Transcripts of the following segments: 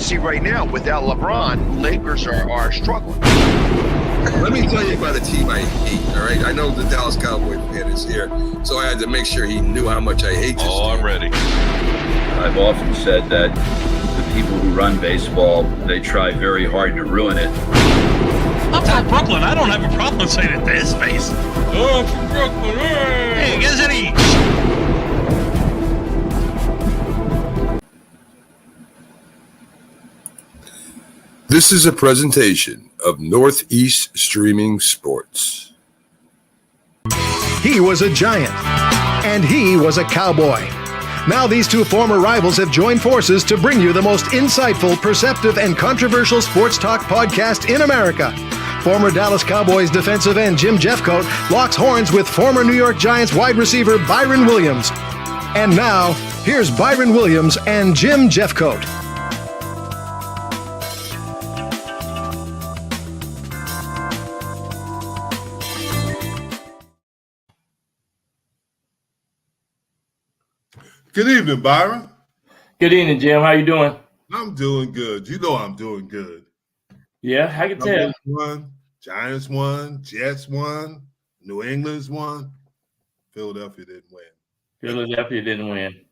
see right now, without LeBron, Lakers are struggling. Let me tell you about a team I hate, all right? I know the Dallas Cowboys fan is here, so I had to make sure he knew how much I hate this team. I'm ready. I've often said that the people who run baseball, they try very hard to ruin it. I'm from Brooklyn. I don't have a problem saying it to his face. Oh, I'm from Brooklyn. Hey, you guys any... This is a presentation of Northeast Streaming Sports. He was a Giant, and he was a Cowboy. Now these two former rivals have joined forces to bring you the most insightful, perceptive, and controversial sports talk podcast in America. Former Dallas Cowboys defensive end Jim Jeffcoat locks horns with former New York Giants wide receiver Byron Williams. And now, here's Byron Williams and Jim Jeffcoat. Good evening, Byron. Good evening, Jim. How you doing? I'm doing good. You know I'm doing good. Yeah, I can tell. Won, Giants won, Jets won, New England's won. Philadelphia didn't win. Philadelphia didn't win.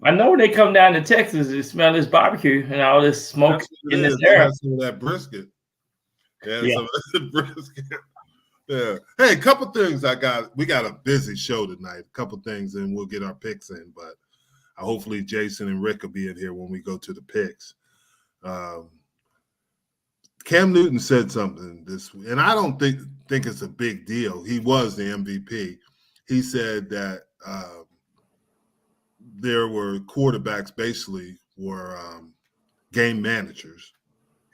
I know they come down to Texas to smell this barbecue and all this smoke in this air. Some of that brisket. Yeah, some of that brisket. Yeah. Hey, a couple things we got a busy show tonight. A couple things, and we'll get our picks in. But hopefully Jason and Rick will be in here when we go to the picks. Cam Newton said something this week, and I don't think it's a big deal. He was the MVP. He said that there were quarterbacks basically were game managers.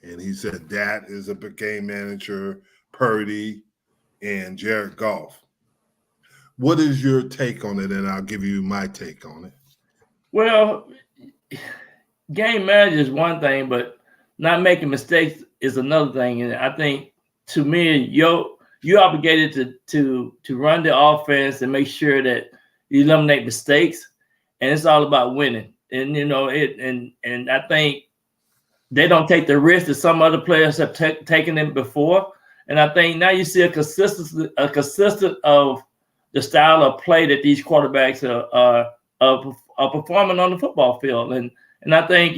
And he said that is a big game manager, Purdy, and Jared Goff. What is your take on it? And I'll give you my take on it. Well, game manager is one thing, but not making mistakes is another thing. And I think, to me, you're obligated to run the offense and make sure that you eliminate mistakes. And it's all about winning. And and I think they don't take the risk that some other players have taken it before. And I think now you see a consistent of the style of play that these quarterbacks are performing on the football field. And I think,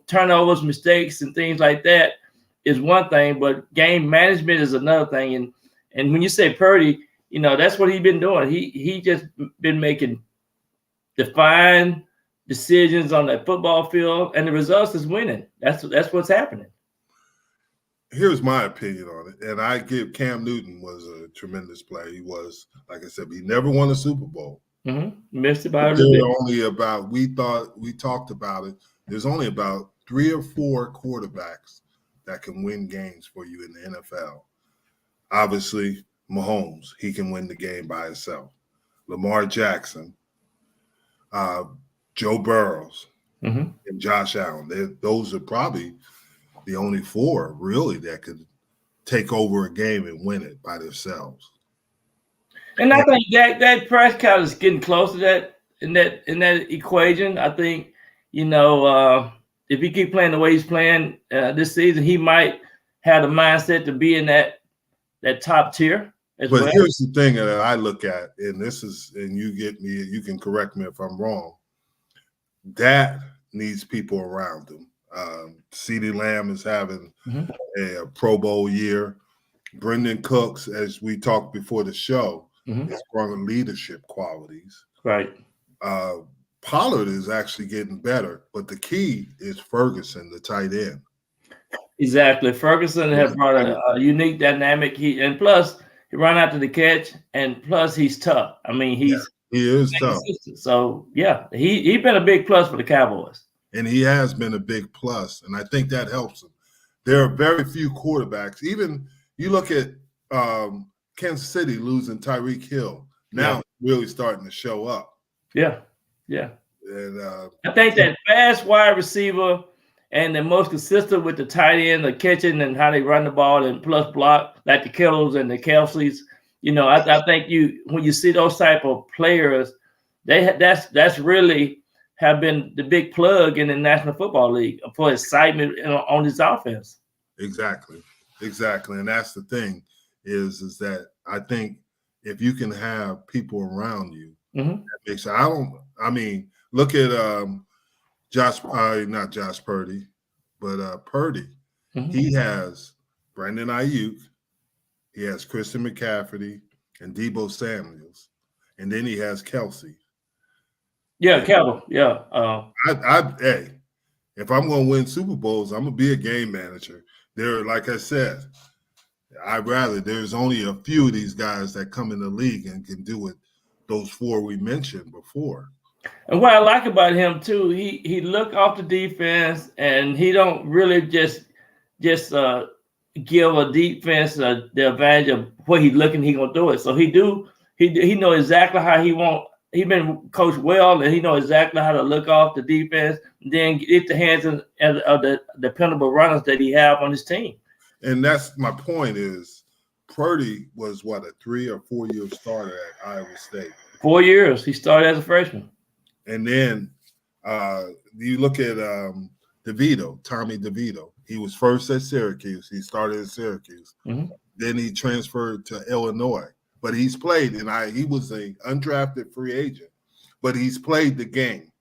turnovers, mistakes, and things like that is one thing, but game management is another thing. And when you say Purdy, that's what he's been doing. He just been making defined decisions on that football field, and the results is winning. That's what's happening. Here's my opinion on it, and I give Cam Newton was a tremendous player. He was, like I said, he never won a Super Bowl. Mm-hmm. Missed it by we talked about it. There's only about 3 or 4 quarterbacks that can win games for you in the NFL. Obviously, Mahomes, he can win the game by himself. Lamar Jackson, Joe Burrows, and Josh Allen. Those are probably the only 4 really that could take over a game and win it by themselves. And I think that Prescott is getting close to that in that equation. I think, if he keep playing the way he's playing this season, he might have the mindset to be in that top tier. But here's the thing that I look at, and you can correct me if I'm wrong. That needs people around him. CeeDee Lamb is having a Pro Bowl year. Brendan Cooks, as we talked before the show, is growing leadership qualities. Right. Pollard is actually getting better, but the key is Ferguson, the tight end. Exactly. Ferguson has brought a unique dynamic. Plus he run after the catch, and plus he's tough. I mean, he is tough. So yeah, he's been a big plus for the Cowboys. And he has been a big plus, and I think that helps him. There are very few quarterbacks. Even you look at Kansas City losing Tyreek Hill. Now really starting to show up. Yeah. And I think that fast wide receiver and the most consistent with the tight end, the catching and how they run the ball and plus block, like the Kittles and the Kelseys. I think when you see those type of players, that's really have been the big plug in the National Football League for excitement on his offense. Exactly. And that's the thing is that I think if you can have people around you, that makes it. Look at not Josh Purdy, but Purdy. He has Brandon Ayuk, he has Christian McCaffrey and Deebo Samuels, and then he has Kelsey. Yeah, Kevin. Yeah. Hey, if I'm going to win Super Bowls, I'm going to be a game manager. Like I said, there's only a few of these guys that come in the league and can do it. Those 4 we mentioned before. And what I like about him too, he look off the defense, and he don't really just give a defense the advantage of what he's looking, he gonna do it. So he know exactly how he want. He been coached well, and he know exactly how to look off the defense, and then get the hands of the dependable runners that he have on his team. And that's my point is Purdy was a 3 or 4 year starter at Iowa State. 4 years. He started as a freshman. And then you look at Tommy DeVito. He was first at Syracuse. He started at Syracuse. Then he transferred to Illinois. But he's played, and he was an undrafted free agent. But he's played the game.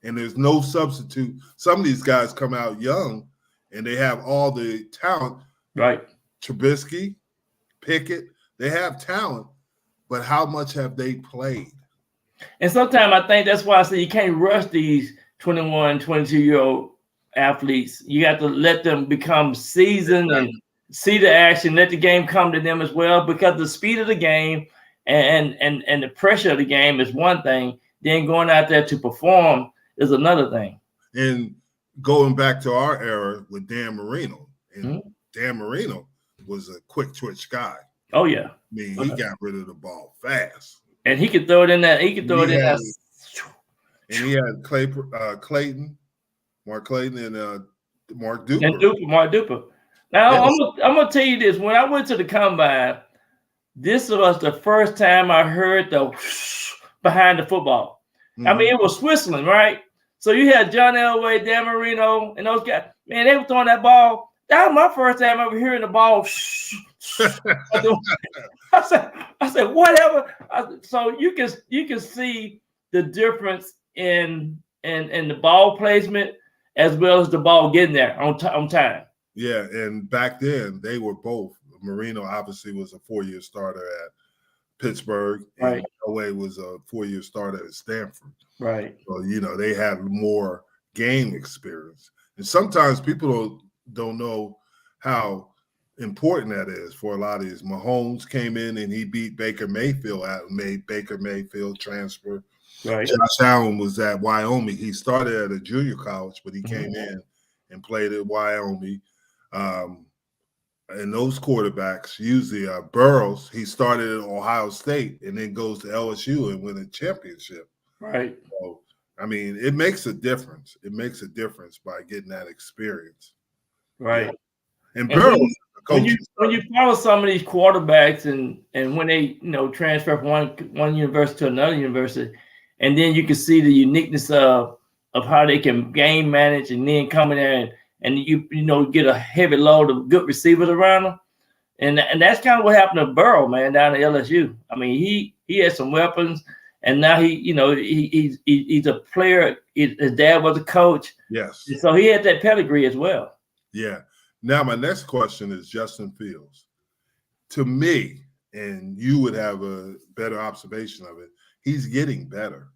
And there's no substitute. Some of these guys come out young, and they have all the talent. Right. Trubisky, Pickett, they have talent. But how much have they played? And sometimes I think that's why I say you can't rush these 21, 22-year-old athletes. You have to let them become seasoned and see the action, let the game come to them as well, because the speed of the game and the pressure of the game is one thing. Then going out there to perform is another thing. And going back to our era with Dan Marino, and Dan Marino was a quick twitch guy. Oh, yeah. He got rid of the ball fast. And he could throw it in that. And he had Clayton, Mark Clayton, and Mark Duper. And Mark Duper. Now, I'm going to tell you this. When I went to the Combine, this was the first time I heard the whoosh behind the football. I mean, it was Switzerland, right? So you had John Elway, Dan Marino, and those guys. Man, they were throwing that ball. That was my first time ever hearing the ball. I said, whatever. So you can see the difference in the ball placement as well as the ball getting there on time. Yeah, and back then they were both. Marino obviously was a 4-year starter at Pittsburgh, and right. Elway was a 4-year starter at Stanford. Right. So they had more game experience, and sometimes people don't know how important that is for a lot of these. Mahomes came in and he beat Baker Mayfield out and made Baker Mayfield transfer. Right. Josh Allen was at Wyoming. He started at a junior college, but he came in and played at Wyoming. And those quarterbacks, usually Burrows, he started at Ohio State and then goes to LSU and win a championship. Right. So, I mean, it makes a difference. It makes a difference by getting that experience. Right. Yeah. And Burrows, when you follow some of these quarterbacks and when they transfer from one university to another university, and then you can see the uniqueness of how they can game manage, and then come in there and you get a heavy load of good receivers around them, and that's kind of what happened to Burrow, man, down at LSU. I mean, he had some weapons, and now he's a player. His dad was a coach. Yes. So he had that pedigree as well. Yeah. Now, my next question is Justin Fields. To me, and you would have a better observation of it, he's getting better.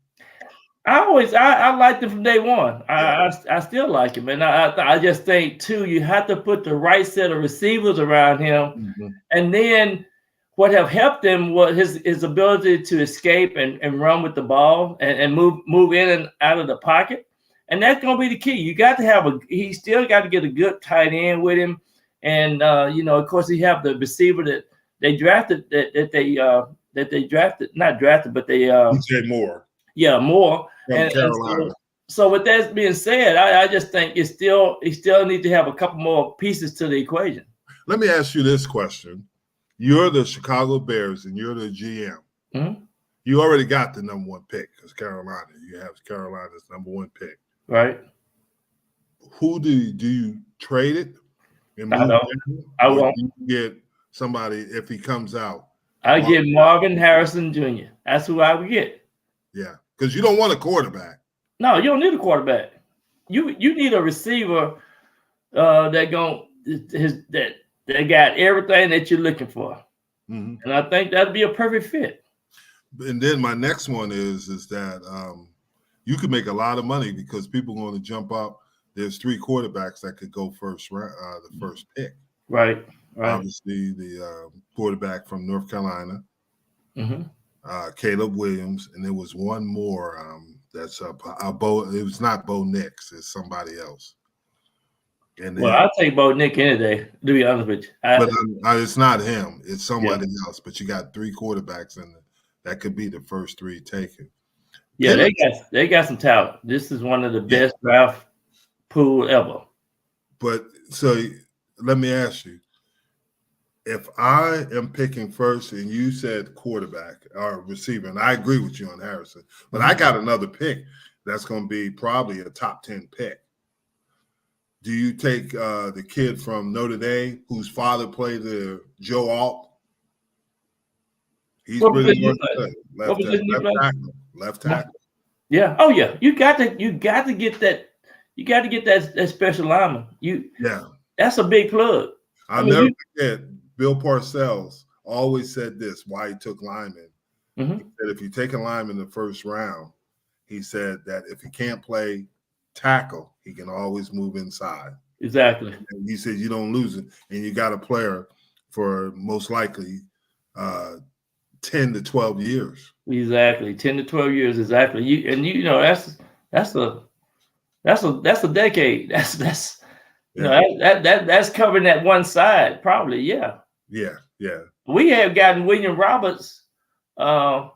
I liked him from day one. I still like him. And I just think, too, you have to put the right set of receivers around him. And then what have helped him was his ability to escape and run with the ball and move in and out of the pocket. And that's going to be the key. You got to have he still got to get a good tight end with him. And, of course, he have the receiver that they drafted, not drafted, but they DJ Moore. Yeah, Moore. From Carolina. So with that being said, I just think he still needs to have a couple more pieces to the equation. Let me ask you this question. You're the Chicago Bears and you're the GM. You already got the number 1 pick because Carolina. You have Carolina's number 1 pick. Right. Who do you trade it? And I don't. I won't. Do you get somebody if he comes out? I get Marvin Harrison Jr. That's who I would get. Yeah, because you don't want a quarterback. No, you don't need a quarterback. You need a receiver that got everything that you're looking for. Mm-hmm. And I think that'd be a perfect fit. And then my next one is that you could make a lot of money because people are going to jump up. There's 3 quarterbacks that could go first round, the first pick. Right. Obviously, the quarterback from North Carolina, Caleb Williams, and there was one more that's it was not Bo Nix, it's somebody else. And well, I'll take Bo Nick any day, to be honest with you. But it's not him, it's somebody else. But you got 3 quarterbacks in that could be the first 3 taken. Yeah, they got some talent. This is one of the best draft pool ever. But so let me ask you, if I am picking first and you said quarterback or receiver, and I agree with you on Harrison, but I got another pick that's going to be probably a top 10 pick. Do you take the kid from Notre Dame whose father played the Joe Alt? He's pretty much left tackle. Yeah. Oh yeah. You got to get that. You got to get that special lineman. That's a big plug. I'll never forget. Bill Parcells always said this: why he took linemen. He said if you take a lineman in the first round, he said that if he can't play tackle, he can always move inside. Exactly. And he said you don't lose it, and you got a player for most likely 10 to 12 years. Exactly, 10 to 12 years. Exactly. That's a decade. That's covering that one side probably. Yeah. Yeah. We have gotten William Roberts, and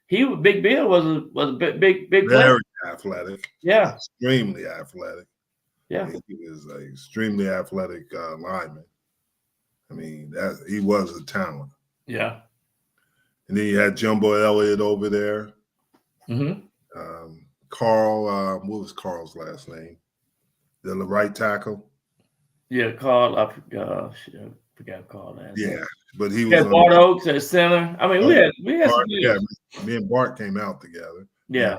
Big Bill was a big very player. Athletic. Yeah. Extremely athletic. Yeah. He was an extremely athletic lineman. I mean, he was a talent. Yeah. And then you had Jumbo Elliott over there. Carl, what was Carl's last name? The right tackle. Yeah, Carl. I forgot Carl last name. Yeah, but he was Bart Oaks at center. I mean, we had Bart, me and Bart came out together. Yeah,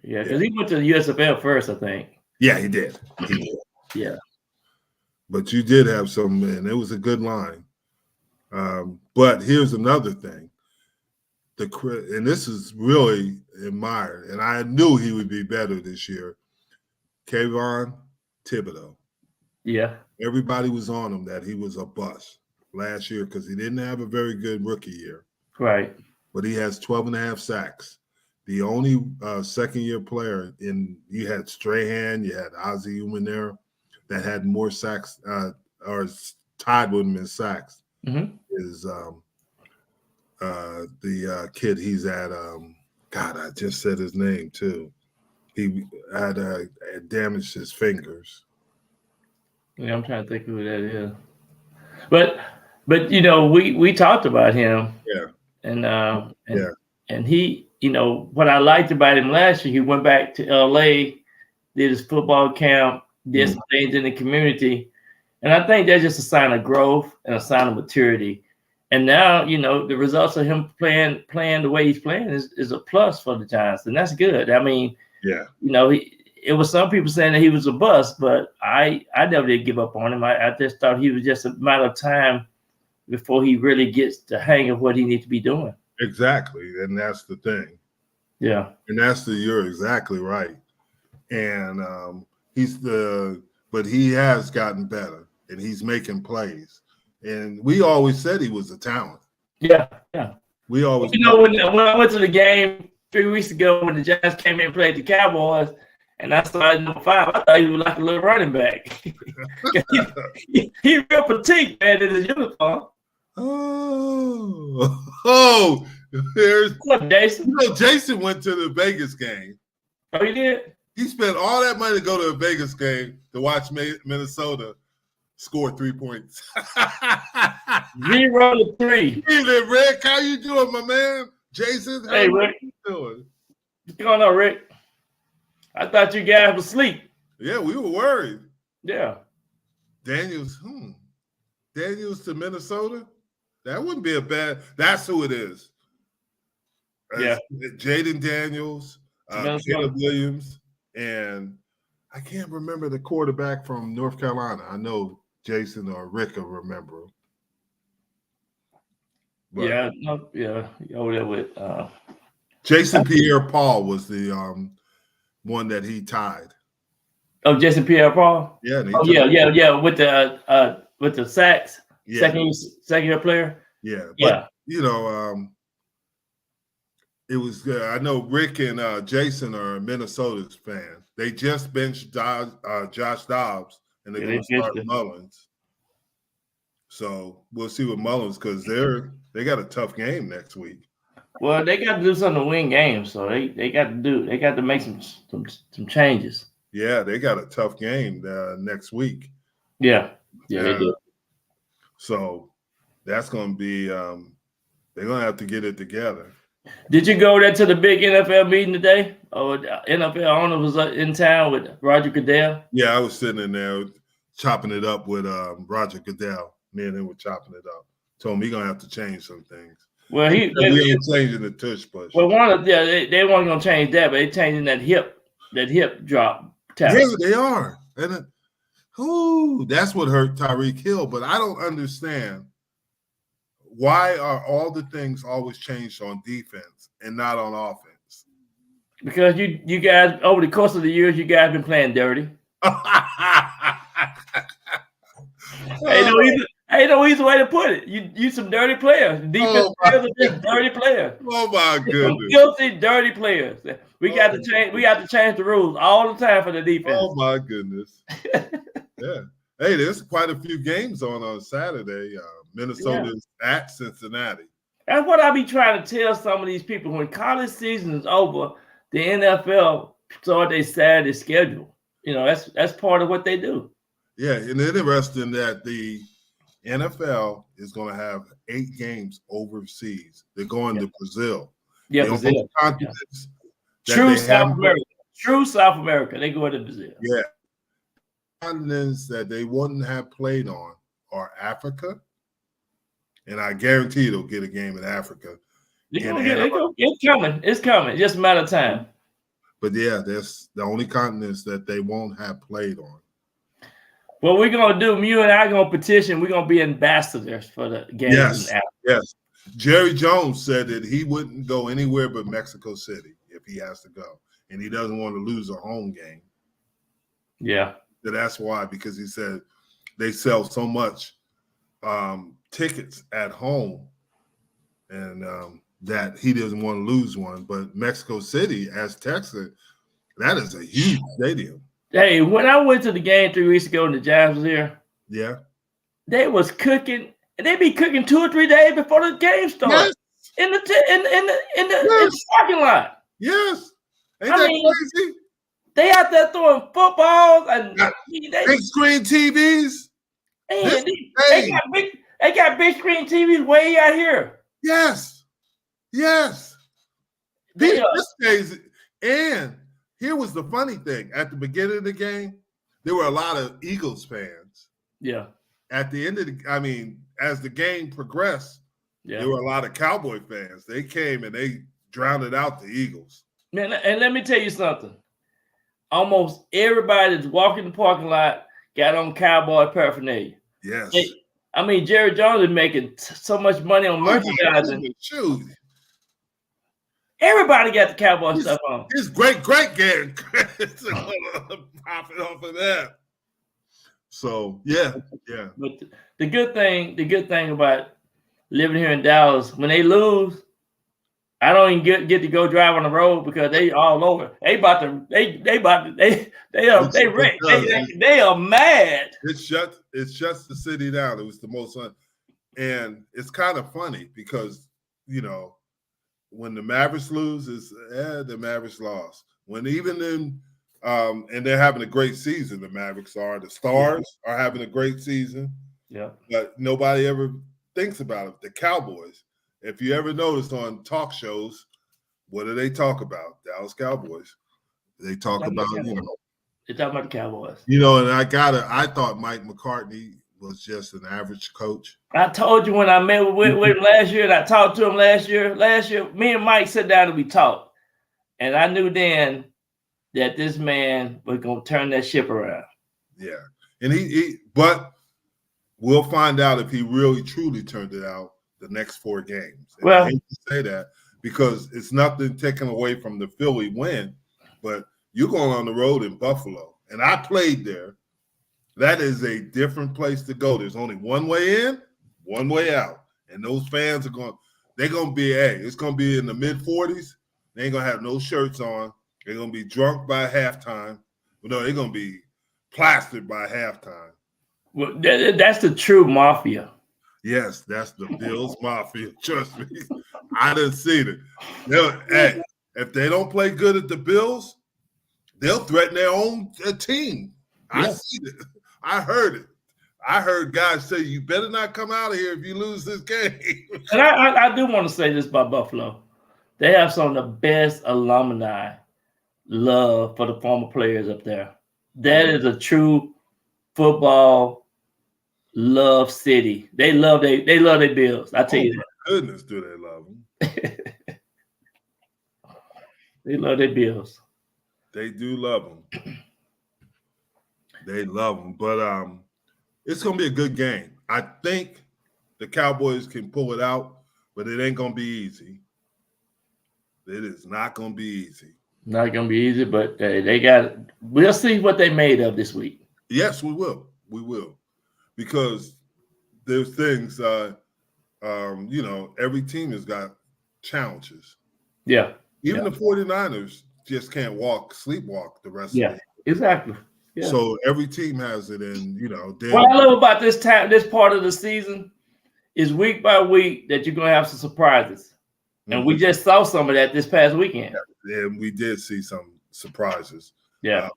because he went to the USFL first, I think. Yeah, he did. Yeah. But you did have some, and it was a good line. But here's another thing. And this is really admired, and I knew he would be better this year. Kayvon Thibodeau. Yeah. Everybody was on him that he was a bust last year because he didn't have a very good rookie year. Right. But he has 12.5 sacks. The only second-year player you had Strahan, you had Ozzie Uman there that had more sacks or tied with him in sacks is the kid he's at. God, I just said his name too. He had damaged his fingers. Yeah, I'm trying to think who that is. But we talked about him. Yeah. And he, what I liked about him last year, he went back to LA, did his football camp, did some things in the community. And I think that's just a sign of growth and a sign of maturity. And now, the results of him playing the way he's playing is a plus for the Giants. And that's good. I mean, it was some people saying that he was a bust, but I never did give up on him. I just thought he was just a matter of time before he really gets the hang of what he needs to be doing. Exactly. And that's the thing. Yeah. And you're exactly right. And but he has gotten better and he's making plays. And we always said he was a talent. Yeah. Yeah. We always, when I went to the game 3 weeks ago when the Giants came in and played the Cowboys, and I started number 5. I thought he was like a little running back. he real petite, man, in his uniform. There's what, Jason? Jason went to the Vegas game. Oh, he did? He spent all that money to go to a Vegas game to watch Minnesota scored 3 points. 0-3. Evening, Rick. How you doing, my man? Jason, how Hey, you Rick. doing? What's going on, Rick? I thought you guys were asleep. Yeah, we were worried. Yeah. Daniels to Minnesota? That wouldn't be a bad. That's who it is. Yeah. Jaden Daniels, Minnesota. Caleb Williams, and I can't remember the quarterback from North Carolina. I know Jason or Rick will remember. But over there with Jason Pierre-Paul was the one that he tied. Oh, Jason Pierre-Paul? Yeah. And with the sacks, second year player. Yeah. But, it was good. I know Rick and Jason are Minnesota's fans. They just benched Josh Dobbs, and they're going to start Mullins. So we'll see with Mullins because they got a tough game next week. Well, they got to do something to win games, so they got to make some changes. Yeah, they got a tough game next week. Yeah, they do. So that's going to be they're going to have to get it together. Did you go there to the big NFL meeting today? Or NFL owner was in town with Roger Goodell? Yeah, I was sitting in there chopping it up with Roger Goodell. Me and him were chopping it up. Told him he's going to have to change some things. Well, we ain't changing the tush push. Well, they weren't going to change that, but they're changing that hip drop tackle. Yeah, they are. And that's what hurt Tyreek Hill. But I don't understand. Why are all the things always changed on defense and not on offense? Because you guys, over the course of the years, you guys been playing dirty. Ain't no easy way to put it. You some dirty players. Defense players are just dirty players. Oh my goodness. Guilty, dirty players. We got to change. We got to change the rules all the time for the defense. Oh my goodness. Yeah. Hey, there's quite a few games on Saturday. Minnesota's at Cincinnati. That's what I be trying to tell some of these people. When college season is over, the NFL start their Saturday schedule. That's part of what they do. Yeah, and it's interesting that the NFL is going to have 8 games overseas. They're going to Brazil. Yeah, Brazil. True South America. True South America. They go to Brazil. Yeah. Continents that they wouldn't have played on are Africa. And I guarantee they'll get a game in Africa. It's coming. It's coming. Just a matter of time. But yeah, that's the only continents that they won't have played on. What we're gonna do, you and I are gonna petition. We're gonna be ambassadors for the games. Yes. Jerry Jones said that he wouldn't go anywhere but Mexico City if he has to go, and he doesn't want to lose a home game. Yeah. So that's why, because he said they sell so much tickets at home, and that he doesn't want to lose one. But Mexico City, as Texas, that is a huge stadium. Hey, when I went to the game 3 weeks ago and the Giants was here, yeah, they was cooking, and they be cooking 2 or 3 days before the game starts in the parking lot. Yes, ain't that crazy? They out there throwing footballs and big screen TVs. And they got big screen TVs way out here. Yes. These days, and here was the funny thing. At the beginning of the game, there were a lot of Eagles fans. Yeah. At the end of as the game progressed, there were a lot of Cowboy fans. They came and they drowned out the Eagles. Man, and let me tell you something. Almost everybody that's walking the parking lot got on Cowboy paraphernalia. Yes. Jerry Jones is making so much money on merchandising. Shoot. Everybody got the Cowboy stuff on. His great getting credits popping off of that. So yeah. But the good thing about living here in Dallas, when they lose, I don't even get to go drive on the road because they all over. They are mad. It shuts the city down. It was the most fun. And it's kind of funny because, when the Mavericks lose, the Mavericks lost. When even in And they're having a great season. The Mavericks are. The Stars are having a great season. Yeah. But nobody ever thinks about it. The Cowboys. If you ever notice on talk shows, what do they talk about? Dallas Cowboys. They talk about, They talk about the Cowboys. And I thought Mike McCartney was just an average coach. I told you when I met with him last year, and I talked to him last year, me and Mike sat down and we talked. And I knew then that this man was going to turn that ship around. Yeah. And but we'll find out if he really truly turned it out the next 4 games. And I hate to say that because it's nothing taken away from the Philly win, but you're going on the road in Buffalo. And I played there. That is a different place to go. There's only one way in, one way out. And those fans it's going to be in the mid-40s. They ain't going to have no shirts on. They're going to be drunk by halftime. No, they're going to be plastered by halftime. Well, that's the true mafia. Yes, that's the Bills Mafia. Trust me. I didn't see it. Hey, if they don't play good at the Bills, they'll threaten their own team. I see it. I heard it. I heard guys say, you better not come out of here if you lose this game. And I do want to say this about Buffalo. They have some of the best alumni love for the former players up there. That is a true football love city. They love their Bills. I tell you that. Goodness, do they love them? They love their Bills. They do love them. They love them. But it's going to be a good game. I think the Cowboys can pull it out, but it ain't going to be easy. It is not going to be easy. Not going to be easy, but we'll see what they made of this week. Yes, we will. We will. Because there's things, every team has got challenges. Yeah. Even the 49ers just can't sleepwalk the rest of the year. Exactly. Yeah. So every team has it in, what I love about this part of the season is week by week that you're going to have some surprises. Mm-hmm. And we just saw some of that this past weekend. Yeah, we did see some surprises. Yeah.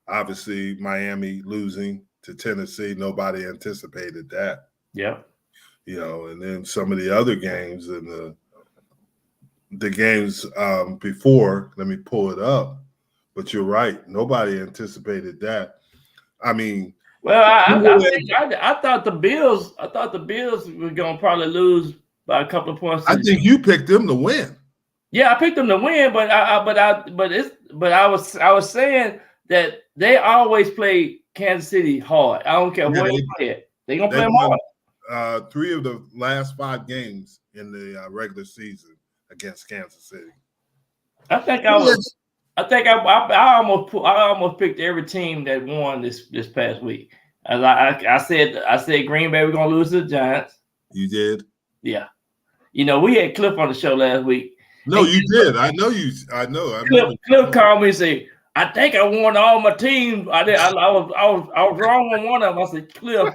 Obviously, Miami losing to Tennessee, nobody anticipated that. Yeah. And then some of the other games and the games before, let me pull it up. But you're right. Nobody anticipated that. I mean, well, I thought the Bills were going to probably lose by a couple of points. I think you picked them to win. Yeah, I picked them to win, but I was saying that they always play Kansas City hard. I don't care where they play it. They're going to play them hard. 3 of the last 5 games in the regular season against Kansas City. I almost picked every team that won this past week. As I said Green Bay we're gonna lose to the Giants. You did? Yeah. We had Cliff on the show last week. No, you did. I know you. I know. Cliff called me and said, "I think I won all my teams. I was wrong on one of them." I said, "Cliff."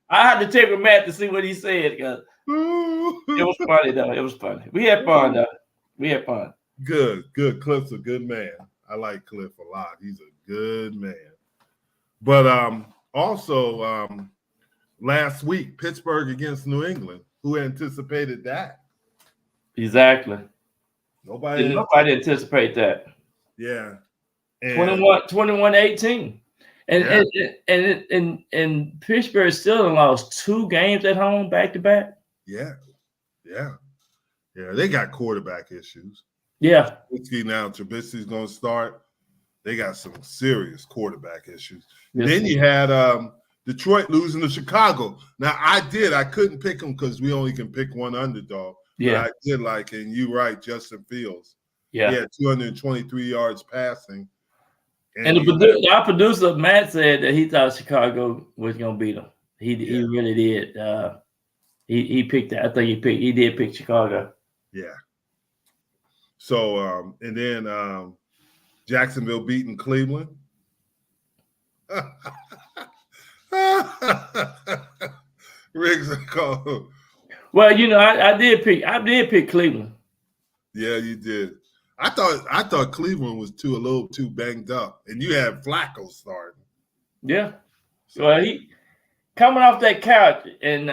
I had to check with Matt to see what he said because it was funny though. It was funny. We had fun though. We had fun. Good. Cliff's a good man. I like Cliff a lot. He's a good man. But also last week, Pittsburgh against New England. Who anticipated that? Exactly. Nobody anticipate that. Yeah. 21-18. And Pittsburgh still lost 2 games at home back to back. Yeah. They got quarterback issues. Yeah. Trubisky's going to start. They got some serious quarterback issues. Yes. Then you had Detroit losing to Chicago. Now, I couldn't pick them because we only can pick one underdog. Yeah. But I did and you're right, Justin Fields. Yeah. He had 223 yards passing. And our producer, Matt, said that he thought Chicago was going to beat them. He really did. He picked that. I think he did pick Chicago. Yeah. So, and then Jacksonville beating Cleveland. Riggs called. Well, I did pick Cleveland. Yeah, you did. I thought Cleveland was a little too banged up, and you had Flacco starting. Yeah. Well, he coming off that couch and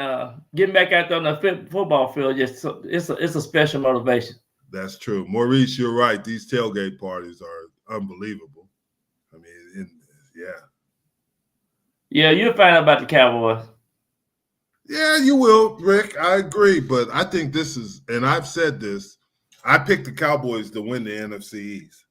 getting back out there on the football field, it's a special motivation. That's true. Maurice, you're right. These tailgate parties are unbelievable. I mean, yeah. Yeah, you'll find out about the Cowboys. Yeah, you will, Rick. I agree. But I think this is, and I've said this, I picked the Cowboys to win the NFC East,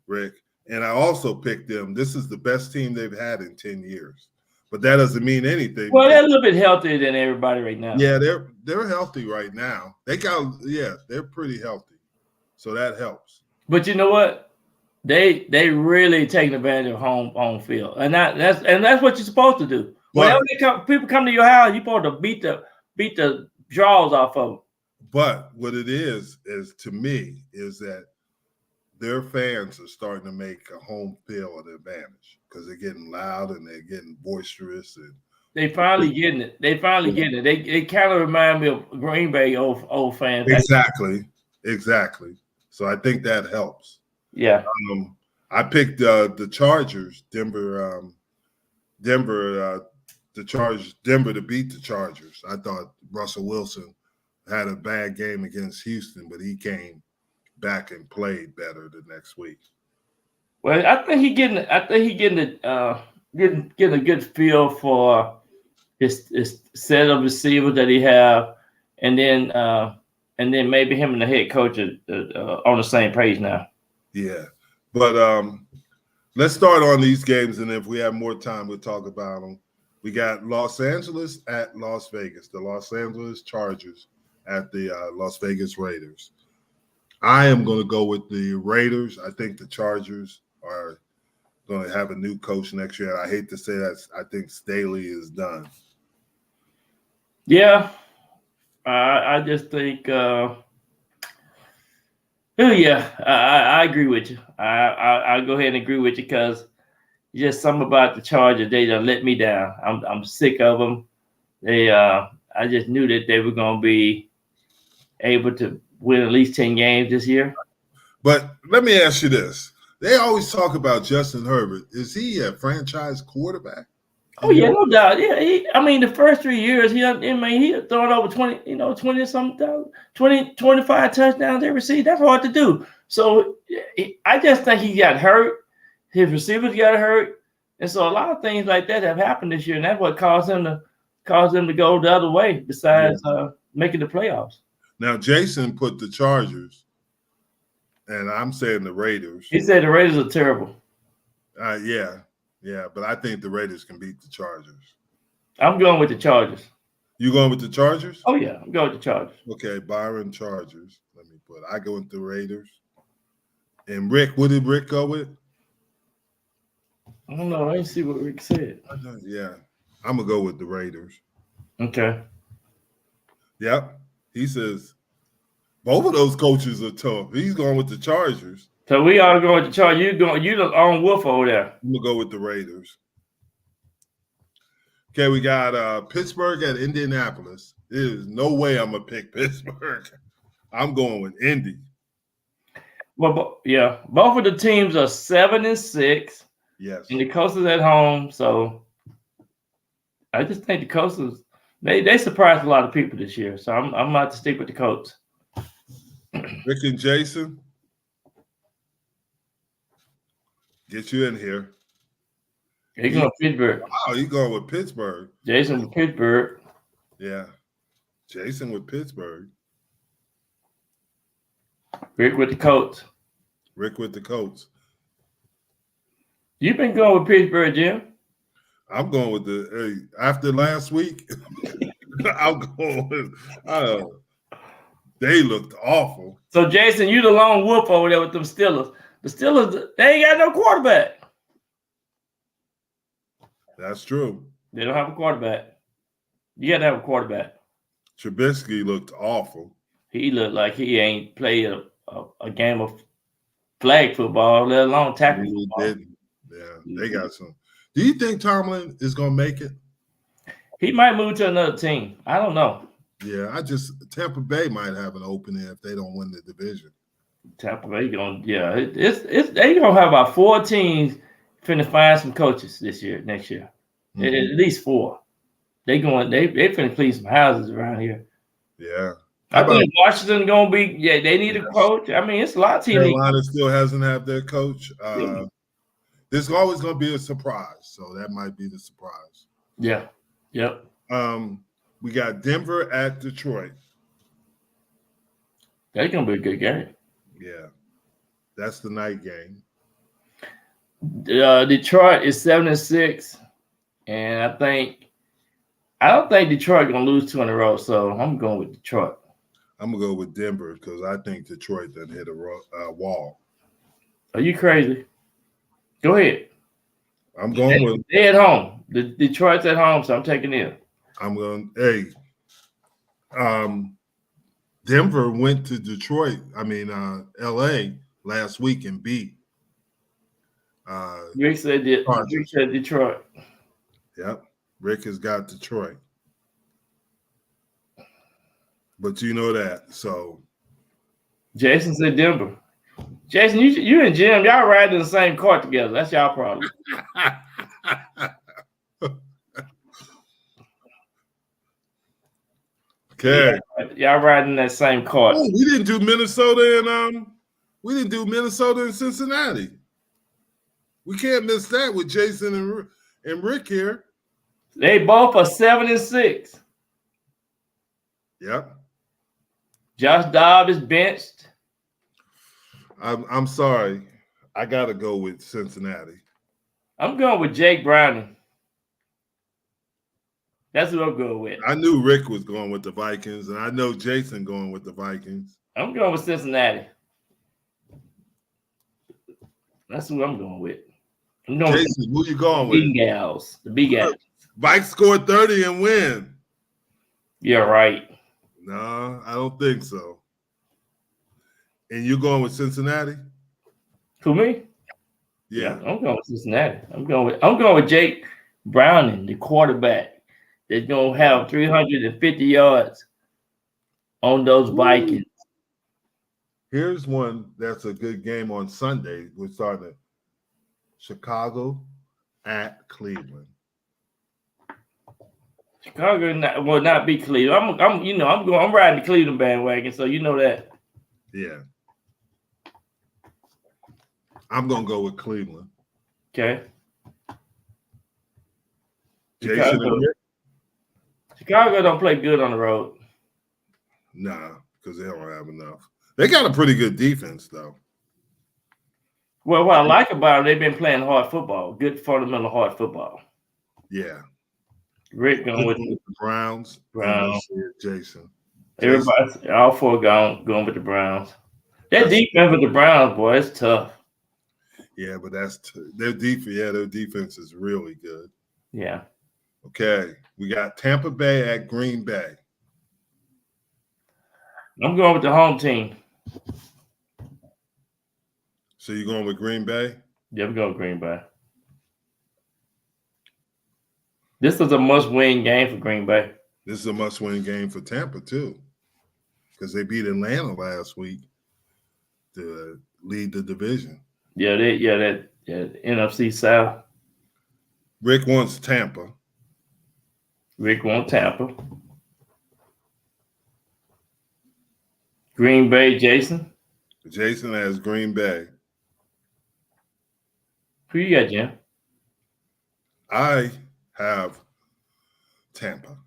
Rick. And I also picked them. This is the best team they've had in 10 years. But that doesn't mean anything. Well, they're a little bit healthier than everybody right now. Yeah, they're healthy right now. They're pretty healthy. So that helps. But you know what? They really taking advantage of home field. And that's what you're supposed to do. Whenever people come to your house, you're supposed to beat the draws off of them. But what it is to me is that their fans are starting to make a home field an advantage because they're getting loud and they're getting boisterous and they finally getting it. They kind of remind me of Green Bay old fans. Exactly. So I think that helps. Yeah. I picked the Chargers, Denver to beat the Chargers. I thought Russell Wilson had a bad game against Houston, but he came back and played better the next week. Well, I think he getting a good feel for his set of receivers that he have, and then maybe him and the head coach are on the same page now. Yeah, but let's start on these games, and if we have more time, we'll talk about them. We got Los Angeles at Las Vegas. The Los Angeles Chargers at the Las Vegas Raiders. I am going to go with the Raiders. I think the Chargers are going to have a new coach next year. I hate to say that. I think Staley is done. Yeah, I just think. I agree with you. I'll go ahead and agree with you because just something about the Chargers, they done let me down. I'm sick of them. I just knew that they were going to be able to win at least 10 games this year. But let me ask you this. They always talk about Justin Herbert. Is he a franchise quarterback? Oh, yeah, no doubt. Yeah, the first 3 years, he throwing over 25 touchdowns every season. That's hard to do. So I just think he got hurt. His receivers got hurt. And so a lot of things like that have happened this year, and that's what caused them to go the other way besides making the playoffs. Now, Jason put the Chargers, and I'm saying the Raiders. He said the Raiders are terrible. Yeah, but I think the Raiders can beat the Chargers. I'm going with the Chargers. You going with the Chargers? Oh, yeah, I'm going with the Chargers. Okay, Byron, Chargers. I go with the Raiders. And Rick, what did Rick go with? I don't know. I didn't see what Rick said. Yeah, I'm going to go with the Raiders. Okay. Yep. He says both of those coaches are tough. He's going with the Chargers. So we all going with the Chargers. You the on Wolf over there. I'm going to go with the Raiders. Okay, we got Pittsburgh at Indianapolis. There's no way I'm going to pick Pittsburgh. I'm going with Indy. Well, yeah, both of the teams are 7-6. Yes. And the Coasters at home. So I just think the Coasters, they surprised a lot of people this year. So I'm about to stick with the Colts. Rick and Jason, get you in here. He's going with Pittsburgh. Wow, you going with Pittsburgh. Jason with Pittsburgh. Yeah. Jason with Pittsburgh. Rick with the Colts. Rick with the Colts. You've been going with Pittsburgh, Jim. I'm going with after last week, I'm going with they looked awful. So, Jason, you the lone wolf over there with them Steelers. The Steelers, they ain't got no quarterback. That's true. They don't have a quarterback. You got to have a quarterback. Trubisky looked awful. He looked like he ain't played a game of flag football, let alone tackle football. Didn't. Yeah, they got some. Do you think Tomlin is going to make it? He might move to another team. I don't know. Yeah, Tampa Bay might have an opening if they don't win the division. Tampa Bay it's they gonna have about 4 teams finna find some coaches next year. Mm-hmm. At least 4. They finna clean some houses around here. Yeah. I think Washington gonna be. Yeah, they need a coach. I mean, it's a lot of teams. Carolina still hasn't had their coach. There's always going to be a surprise, so that might be the surprise. Yeah. Yep. We got Denver at Detroit. That's gonna be a good game. Yeah, that's the night game. Detroit is 7-6, and I don't think Detroit gonna lose 2 in a row. So I'm going with Detroit. I'm gonna go with Denver because I think Detroit done hit a wall. Are you crazy? Go ahead. I'm going with. They at home. The Detroit's at home, so I'm taking them. I'm going. Hey, Denver went to Detroit. L.A. last week and beat. Rick said Detroit. Yep, Rick has got Detroit. But you know that, so. Jason said Denver. Jason, you and Jim, y'all ride in the same car together. That's y'all problem. Okay. Y'all riding in that same car. Oh, we didn't do Minnesota and Cincinnati. We can't miss that with Jason and Rick here. They both are 7-6. Yep. Josh Dobbs is benched. I'm sorry. I gotta go with Cincinnati. I'm going with Jake Browning. That's who I'm going with. I knew Rick was going with the Vikings, and I know Jason going with the Vikings. I'm going with Cincinnati. That's who I'm going with. Jason, who you going with? The big gals. Vikes scored 30 and win. You're right. No, I don't think so. And you going with Cincinnati? Who, me? Yeah. I'm going with Cincinnati. I'm going with Jake Browning, the quarterback. That's gonna have 350 yards on those Vikings. Here's one that's a good game on Sunday. We're starting at Chicago at Cleveland. Chicago will not be Cleveland. I'm riding the Cleveland bandwagon, so you know that. Yeah. I'm gonna go with Cleveland. Okay. Chicago don't play good on the road. Nah, because they don't have enough. They got a pretty good defense, though. Well, what I like about it, they've been playing hard football, good fundamental hard football. Yeah. Rick going with the Browns. Jason. Everybody, all 4 going with the Browns. That defense with the Browns, boy, it's tough. Yeah, but their defense. Yeah, their defense is really good. Yeah. Okay, we got Tampa Bay at Green Bay. I'm going with the home team. So you're going with Green Bay? Yeah, I'm going with Green Bay. This is a must-win game for Green Bay. This is a must-win game for Tampa, too, because they beat Atlanta last week to lead the division. Yeah, that NFC South. Rick wants Tampa. Green Bay, Jason. Jason has Green Bay. Who you got, Jim? I have Tampa.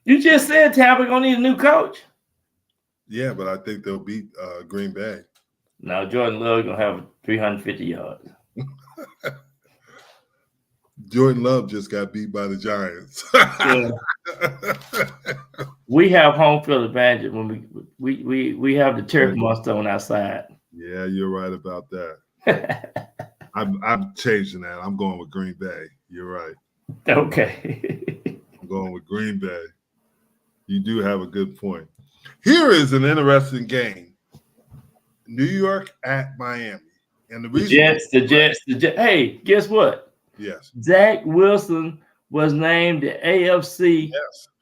You just said Tampa gonna need a new coach. Yeah, but I think they'll beat Green Bay. Now Jordan Love gonna have 350 yards. Jordan Love just got beat by the Giants. We have home field advantage when we have the turf monster on our side. Yeah, you're right about that. I'm changing that. I'm going with Green Bay. You're right. Okay. I'm going with Green Bay. You do have a good point. Here is an interesting game. New York at Miami. And the Jets. Hey, guess what? Yes. Zach Wilson was named the AFC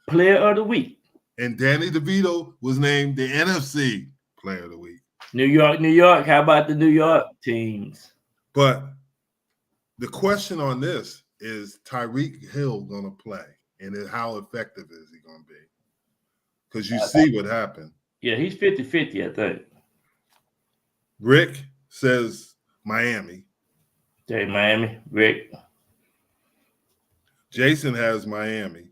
Player of the Week. And Danny DeVito was named the NFC Player of the Week. New York. How about the New York teams? But the question on this is Tyreek Hill going to play, and then how effective is he going to be? Because you see what happened. Yeah, he's 50-50, I think. Rick says Miami. Okay, Miami. Rick. Jason has Miami.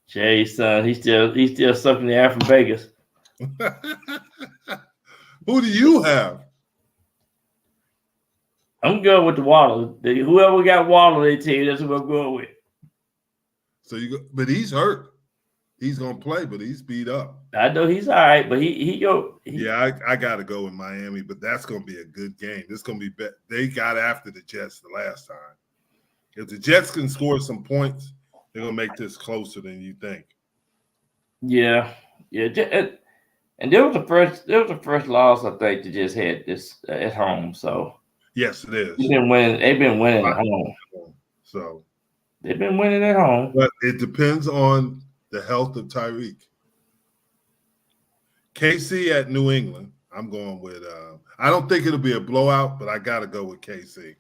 Jason, he's still sucking the air from Vegas. Who do you have? I'm going with the Waddle. Whoever got Waddle, they team, that's what I'm going with. So but he's hurt. He's gonna play, but he's beat up. I know he's all right, but Yeah, I gotta go with Miami, but that's gonna be a good game. This gonna be better. They got after the Jets the last time. If the Jets can score some points, they're gonna make this closer than you think. Yeah. And there was the first loss I think they just had this at home. So yes, it is. They've been winning at home. So they've been winning at home. But it depends on the health of Tyreek. KC at New England. I'm going with I don't think it'll be a blowout, but I gotta go with KC.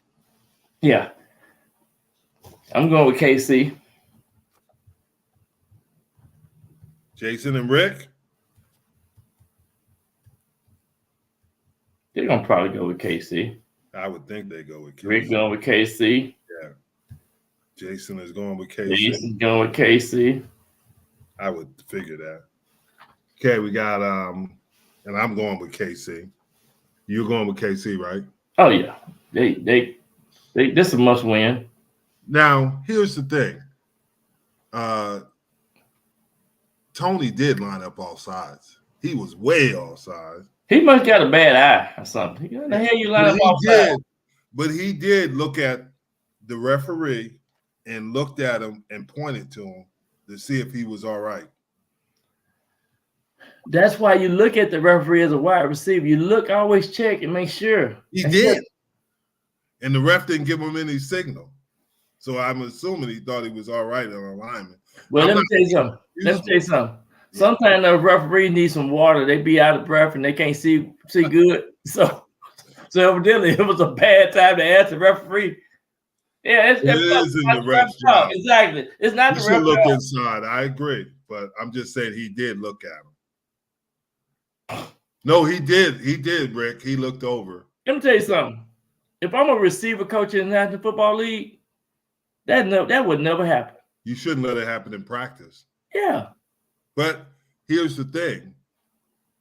Yeah. I'm going with KC. Jason and Rick? They're gonna probably go with KC. I would think they go with KC. Rick going with KC. Yeah. Jason is going with KC. Jason's going with KC. I would figure that. Okay, we got and I'm going with KC. You're going with KC, right? Oh yeah. They this is a must win. Now, here's the thing. Tony did line up all sides. He was way off sides. He must got a bad eye or something. How the hell you line up off sides? But he did look at the referee and looked at him and pointed to him to see if he was all right. That's why you look at the referee as a wide receiver. You always check and make sure. He did. And the ref didn't give him any signal. So I'm assuming he thought he was all right on alignment. Well, let me tell you something. Sometimes the referee needs some water. They be out of breath and they can't see good. So evidently it was a bad time to ask the referee. Yeah, it is in the ref job. Exactly. It's not the ref should look job. inside. I agree. But I'm just saying he did look at him. No, he did. He did, Rick. He looked over. Let me tell you something. If I'm a receiver coach in the National Football League, that would never happen. You shouldn't let it happen in practice. Yeah. But here's the thing.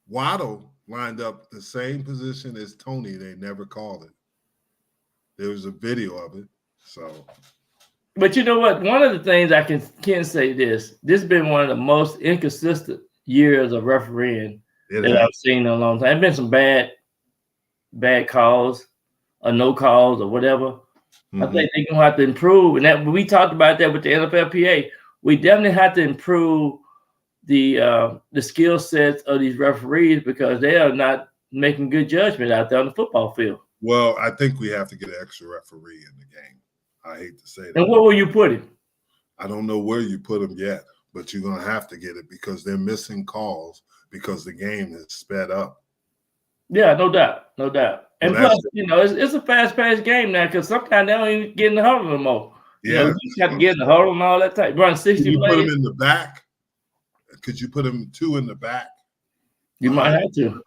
Waddle lined up the same position as Tony. They never called it. There was a video of it. So. But you know what? One of the things I can say this has been one of the most inconsistent years of refereeing that I've seen in a long time. There's been some bad calls or no calls or whatever. Mm-hmm. I think they're gonna have to improve. And that we talked about that with the NFLPA. We definitely have to improve the skill sets of these referees because they are not making good judgment out there on the football field. Well, I think we have to get an extra referee in the game. I hate to say that. And where will you put him? I don't know where you put him yet, but you're gonna have to get it because they're missing calls because the game is sped up. Yeah, no doubt. And plus, it's a fast-paced game now because sometimes they don't even get in the huddle no more. Yeah, you just have to get in the huddle and all that type. Run 60 plays. You plays. put him in the back. Could you put him 2 in the back? You might have to.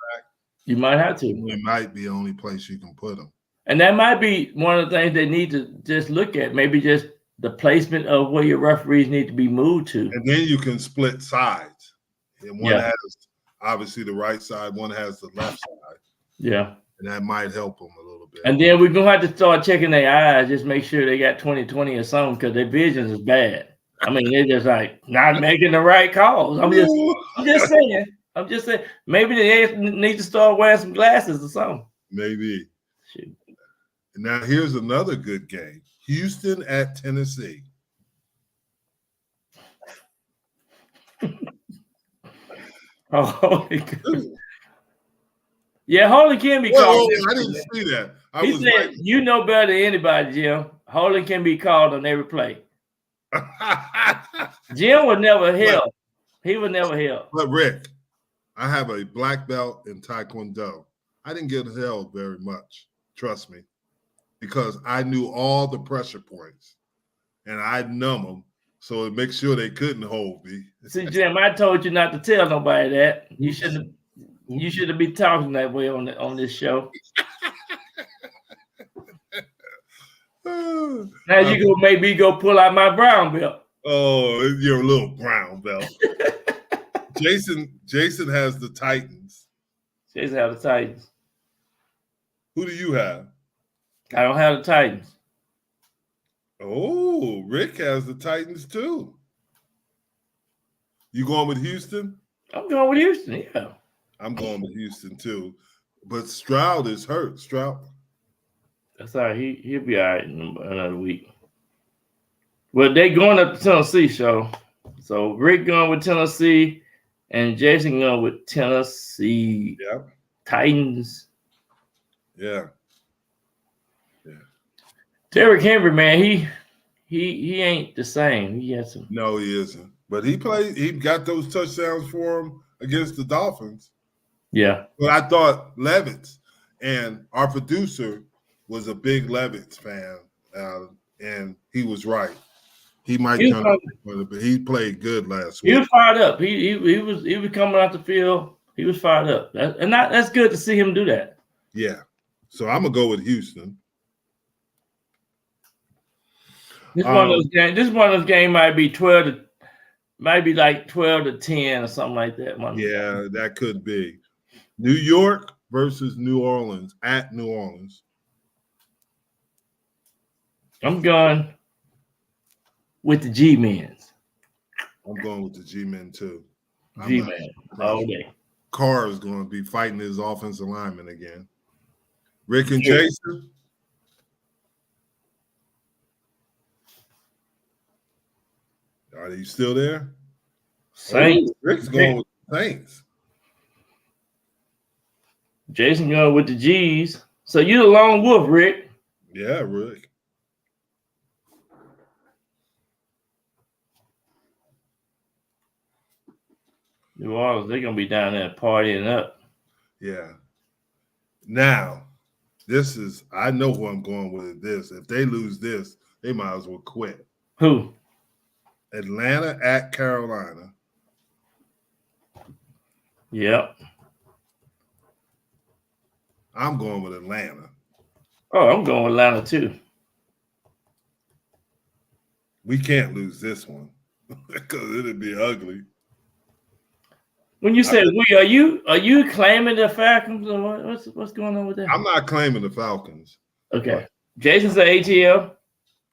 You might have to. It might be the only place you can put him. And that might be one of the things they need to just look at. Maybe just the placement of where your referees need to be moved to. And then you can split sides. And one has obviously the right side, one has the left side. Yeah. And that might help them a little bit. And then we're going to have to start checking their eyes, just make sure they got 20/20 or something because their vision is bad. I mean, they're just like not making the right calls. I'm just saying. Maybe they need to start wearing some glasses or something. Maybe. Shoot. Now, here's another good game. Houston at Tennessee. Oh, holy God. Yeah, Holding can be called. I didn't see that. He said, you know better than anybody, Jim. Holding can be called on every play. Jim would never help. He would never help. But Rick, I have a black belt in Taekwondo. I didn't get held very much, trust me, because I knew all the pressure points and I'd numb them so it makes sure they couldn't hold me. See, Jim, I told you not to tell nobody that. You shouldn't be talking that way on this show. Now you go maybe go pull out my brown belt. Oh, your little brown belt. Jason has the Titans. Jason has the Titans. Who do you have? I don't have the Titans. Oh, Rick has the Titans too. You going with Houston? I'm going with Houston, yeah. I'm going with Houston too. But Stroud is hurt. Stroud. That's all right. He'll be all right in another week. Well, they going up to Tennessee, so Rick going with Tennessee and Jason going with Tennessee. Yeah. Titans. Yeah. Derrick Henry, man, he ain't the same. He had some. No, he isn't. But he got those touchdowns for him against the Dolphins. Yeah. But I thought Levitz, and our producer was a big Levitz fan, and he was right. He might turn up, but he played good last week. He was fired up. He was coming out the field. He was fired up. That's good to see him do that. Yeah. So I'm gonna go with Houston. This one of those games. This one of those games might be 12 to 10 or something like that. Yeah, that could be. New York versus New Orleans at New Orleans. I'm going with the G-Men's. I'm going with the G-Men too. G-Men all day. Carr is going to be fighting his offensive lineman again. Rick and Jason. Are you still there? Saints. Rick's going with the Saints. Jason going with the G's. So you the lone wolf, Rick. Yeah, Rick. New Orleans, they're gonna be down there partying up. Yeah. Now, I know who I'm going with this. If they lose this, they might as well quit. Who? Atlanta at Carolina. Yep. I'm going with Atlanta. Oh, I'm going with Atlanta too. We can't lose this one because it'd be ugly. When you say we, are you claiming the Falcons or what's going on with that? I'm not claiming the Falcons. Okay. Jason's an ATL.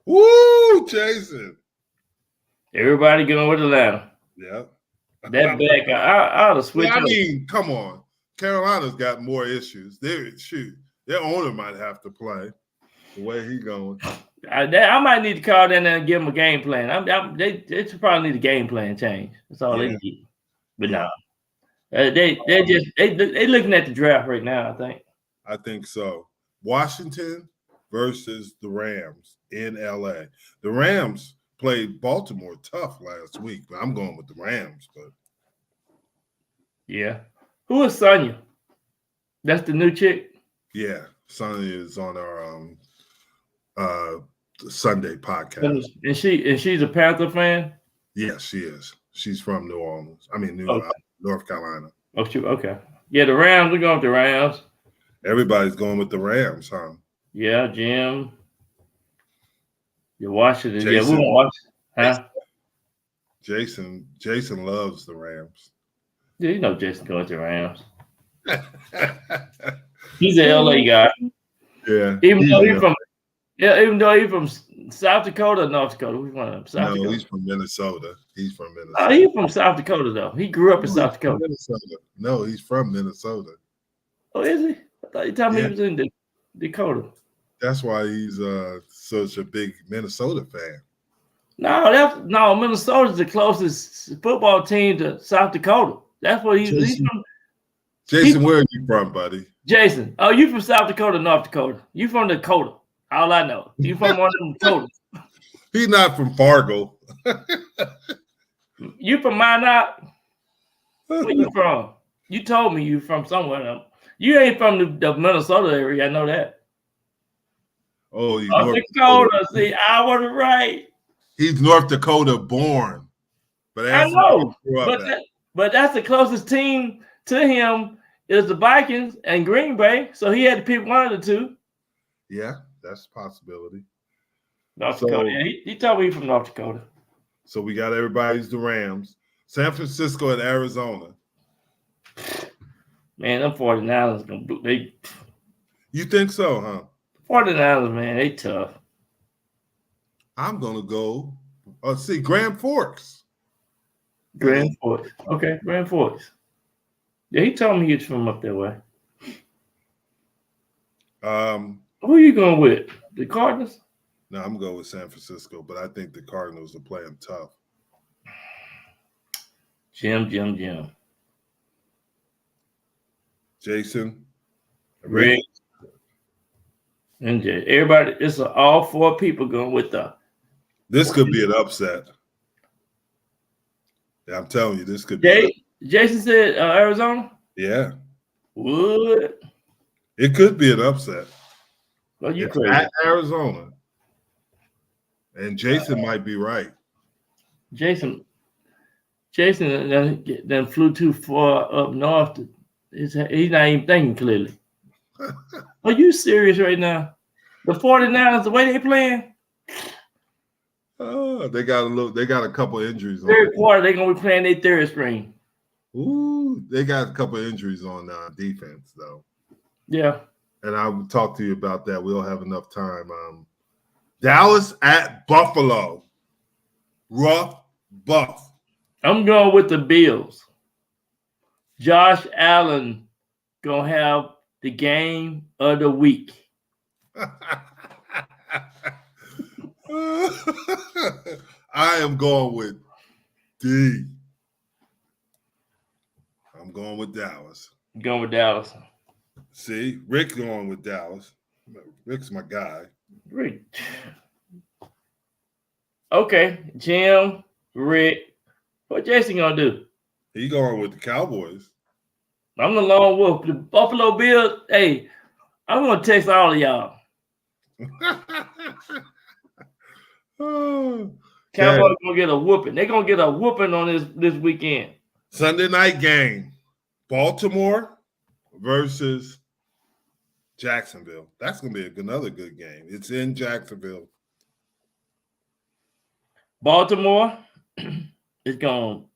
Woo, Jason. Everybody going with Atlanta. Yeah. That back, I ought to switch. I mean, come on. Carolina's got more issues. Their owner might have to play the way he going. I might need to call them and give them a game plan. They probably need a game plan change. That's all they need. But no, they looking at the draft right now. I think so. Washington versus the Rams in LA. The Rams played Baltimore tough last week, but I'm going with the Rams. But yeah, who is Sonya? That's the new chick. Yeah, Sonya is on our Sunday podcast. And she's a Panther fan. Yes, she is. She's from New Orleans. I mean, North Carolina. Oh, okay. Yeah, the Rams. We're going with the Rams. Everybody's going with the Rams, huh? Yeah, Jim. You're Washington. Jason, yeah, we won't watch. Huh? Jason loves the Rams. Yeah, you know Jason going to the Rams. He's an LA guy. Yeah. Even though he's from South Dakota or North Dakota. Which one of them? South Dakota. He's from Minnesota. He's from Minnesota. Oh, he's from South Dakota though. He grew up in South Dakota. Minnesota. No, he's from Minnesota. Oh, is he? I thought you told me he was in Dakota. That's why he's such a big Minnesota fan. No, Minnesota's the closest football team to South Dakota. That's what he's from. Jason, where are you from, buddy? Jason, oh, you from South Dakota, North Dakota? You from Dakota? All I know, you from one of them Dakotas. He's not from Fargo. You from Minot? Where you from? You told me you from somewhere. You ain't from the Minnesota area. I know that. Oh, he's North Dakota. See, I was right. He's North Dakota born. But I know. But that's the closest team to him is the Vikings and Green Bay. So he had to pick one of the two. Yeah, that's a possibility. North Dakota. Yeah, he told me he's from North Dakota. So we got everybody's the Rams. San Francisco and Arizona. Man, them 49ers You think so, huh? 49ers, man, they tough. I'm gonna go. Let's see, Grand Forks. Grand Forks. Okay, Grand Forks. Yeah, he told me he was from up that way. Who are you going with? The Cardinals? No, I'm going with San Francisco, but I think the Cardinals are playing tough. Jim. Jason, Rick, and Jay. Everybody, it's all four people going with the. This could be an upset. Yeah, I'm telling you, this could be. Jason said Arizona? Yeah. Would. It could be an upset. Well, you it's crazy. At Arizona. And Jason might be right. Jason then flew too far up north. He's not even thinking clearly. Are you serious right now? The 49ers, the way they playing? Oh, they got a couple injuries. Third quarter, they're gonna be playing their third string. Ooh, they got a couple injuries on defense though. Yeah. And I will talk to you about that. We don't have enough time. Dallas at Buffalo. Rough buff. I'm going with the Bills. Josh Allen gonna have the game of the week. I am going with D. I'm going with Dallas. I'm going with Dallas. See, Rick going with Dallas. Rick's my guy. Rick. Okay, Jim, Rick. What Jason gonna do? He going with the Cowboys. I'm the lone wolf. The Buffalo Bills. Hey, I'm gonna text all of y'all. Cowboys gonna get a whooping. They're gonna get a whooping on this weekend. Sunday night game. Baltimore versus Jacksonville. That's gonna be another good game. It's in Jacksonville. Baltimore is going.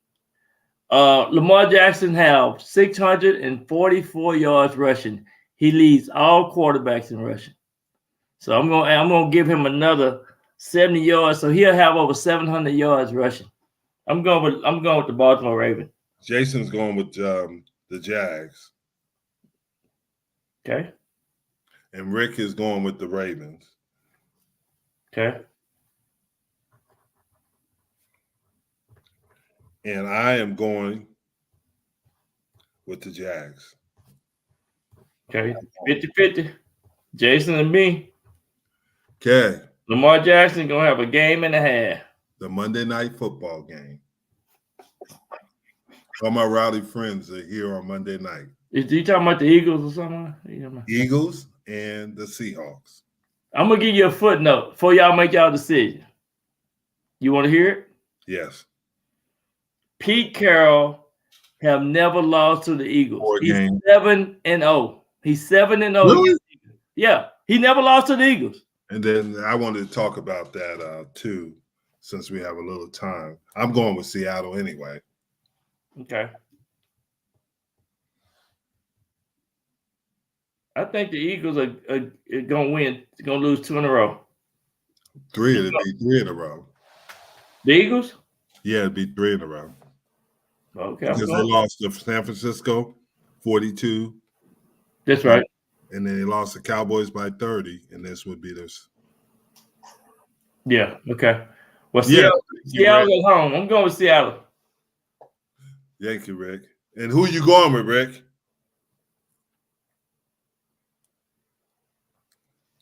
Lamar Jackson have 644 yards rushing. He leads all quarterbacks in rushing. So I'm gonna give him another 70 yards. So he'll have over 700 yards rushing. I'm going with the Baltimore Ravens. Jason's going with the Jags. Okay. And Rick is going with the Ravens. Okay. And I am going with the Jags. Okay. 50-50. Jason and me. Okay. Lamar Jackson going to have a game and a half. The Monday night football game. All my rowdy friends are here on Monday night. Is you talking about the Eagles or something? Eagles and the Seahawks. I'm going to give you a footnote before y'all make y'all decision. You want to hear it? Yes. Pete Carroll have never lost to the Eagles. He's 7-0. He's 7-0. Really? Yeah, he never lost to the Eagles. And then I wanted to talk about that too, since we have a little time. I'm going with Seattle anyway. Okay. I think the Eagles are going to win. They're going to lose 2 in a row. It'd be 3 in a row. The Eagles? Yeah, it'd be 3 in a row. Okay. Because they lost to San Francisco 42. That's right. And then they lost the Cowboys by 30, and this would be this. Yeah, okay. Well, Seattle at home. I'm going with Seattle. Thank you, Rick. And who you going with, Rick?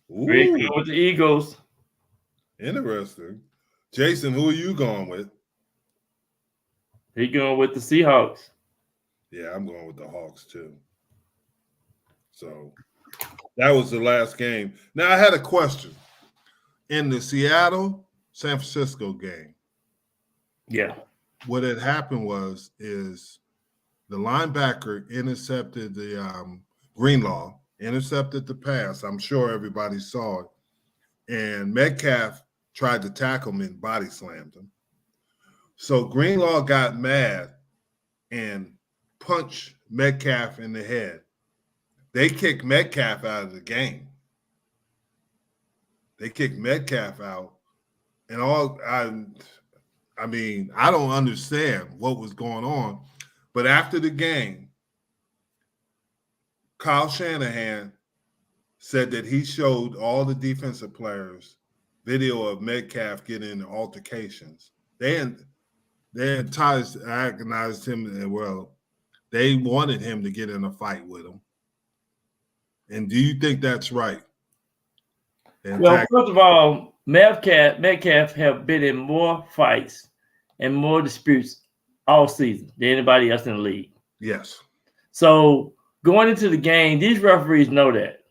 Ooh, Rick going with the Eagles. Interesting. Jason, who are you going with? He going with the Seahawks. Yeah, I'm going with the Hawks too. So that was the last game. Now I had a question. In the Seattle-San Francisco game, Yeah. what had happened is the linebacker intercepted the Greenlaw, intercepted the pass. I'm sure everybody saw it. And Metcalf tried to tackle him and body slammed him. So Greenlaw got mad and punched Metcalf in the head. They kicked Metcalf out of the game. They kicked Metcalf out. And I mean, I don't understand what was going on. But after the game, Kyle Shanahan said that he showed all the defensive players video of Metcalf getting in altercations. They antagonized him, and well, they wanted him to get in a fight with him. And do you think that's right? Well, first of all, Metcalf have been in more fights and more disputes all season than anybody else in the league. Yes. So going into the game, these referees know that.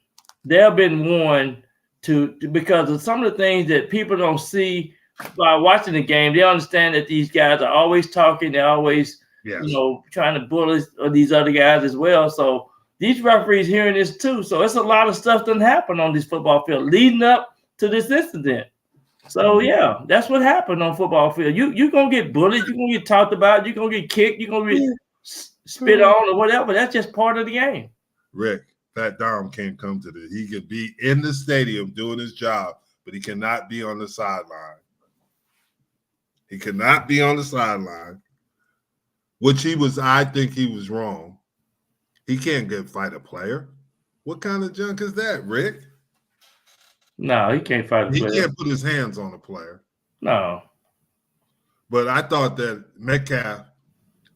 They have been warned because of some of the things that people don't see by watching the game. They understand that these guys are always talking. They're always, trying to bully these other guys as well. So these referees hearing this too. So it's a lot of stuff that happened on this football field leading up to this incident. So yeah, that's what happened on football field. You're gonna get bullied, you're gonna get talked about, you're gonna get kicked, you're gonna get spit on or whatever. That's just part of the game. Rick, Pat Dom can't come to this. He could be in the stadium doing his job, but he cannot be on the sideline. He cannot be on the sideline, which I think he was wrong. He can't fight a player. What kind of junk is that, Rick? No, he can't fight a player. He can't put his hands on a player. No. But I thought that Metcalf,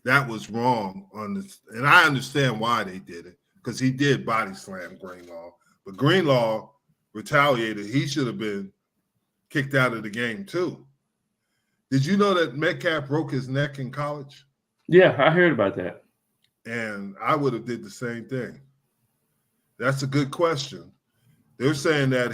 that was wrong on this. And I understand why they did it, because he did body slam Greenlaw. But Greenlaw retaliated. He should have been kicked out of the game too. Did you know that Metcalf broke his neck in college? Yeah, I heard about that. And I would have did the same thing. That's a good question. They're saying that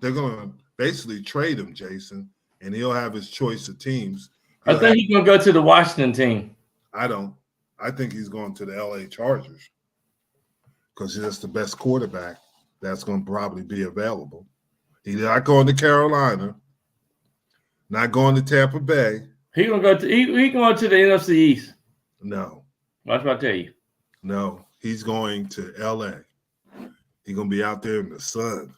they're gonna basically trade him, Jason, and he'll have his choice of teams. I think he's gonna go to the Washington team. I don't. I think he's going to the LA Chargers because that's the best quarterback that's going to probably be available. He's not going to Carolina, not going to Tampa Bay. He's going to the NFC East. No. That's what I tell you. No, he's going to LA. He's going to be out there in the sun.